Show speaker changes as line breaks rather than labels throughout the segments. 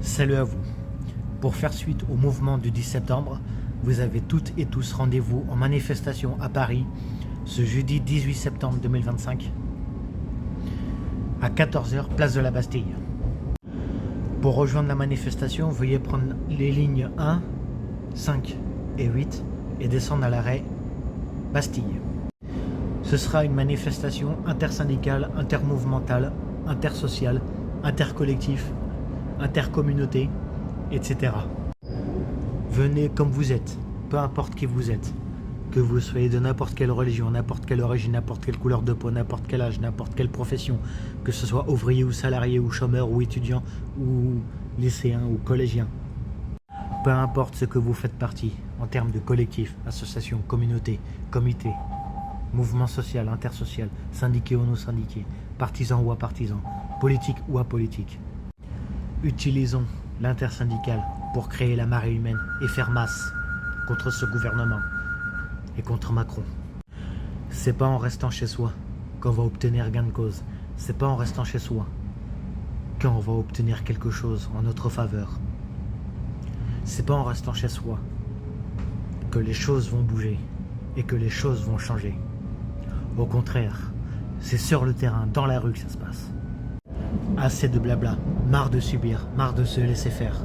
Salut à vous. Pour faire suite au mouvement du 10 septembre, vous avez toutes et tous rendez-vous en manifestation à Paris ce jeudi 18 septembre 2025 à 14 h, place de la Bastille. Pour rejoindre la manifestation, veuillez prendre les lignes 1, 5 et 8 et descendre à l'arrêt Bastille. Ce sera une manifestation intersyndicale, intermouvementale, intersociale, intercollectif, intercommunauté, etc. Venez comme vous êtes, peu importe qui vous êtes, que vous soyez de n'importe quelle religion, n'importe quelle origine, n'importe quelle couleur de peau, n'importe quel âge, n'importe quelle profession, que ce soit ouvrier ou salarié ou chômeur ou étudiant ou lycéen ou collégien. Peu importe ce que vous faites partie en termes de collectif, association, communauté, comité, mouvement social, intersocial, syndiqué ou non syndiqué, partisan ou apartisan, politique ou apolitique. Utilisons l'intersyndical pour créer la marée humaine et faire masse contre ce gouvernement et contre Macron. C'est pas en restant chez soi qu'on va obtenir gain de cause. C'est pas en restant chez soi qu'on va obtenir quelque chose en notre faveur. C'est pas en restant chez soi que les choses vont bouger et que les choses vont changer. Au contraire, c'est sur le terrain, dans la rue que ça se passe. Assez de blabla, marre de subir, marre de se laisser faire,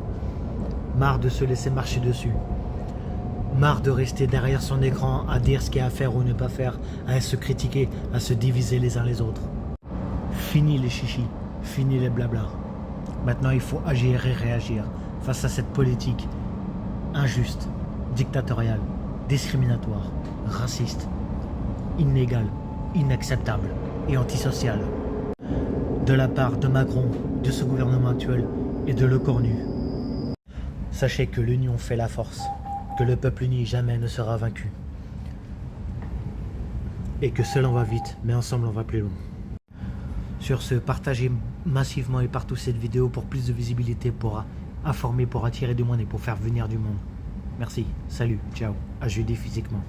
marre de se laisser marcher dessus, marre de rester derrière son écran à dire ce qu'il y a à faire ou ne pas faire, à se critiquer, à se diviser les uns les autres. Fini les chichis, fini les blabla. Maintenant il faut agir et réagir face à cette politique injuste, dictatoriale, discriminatoire, raciste, inégale, inacceptable et antisociale de la part de Macron, de ce gouvernement actuel et de le cornu. Sachez que l'union fait la force, que le peuple uni jamais ne sera vaincu et que seul on va vite, mais ensemble on va plus loin. Sur ce, partagez massivement et partout cette vidéo pour plus de visibilité, pour informer, pour attirer du monde et pour faire venir du monde. Merci, salut, ciao, à jeudi physiquement.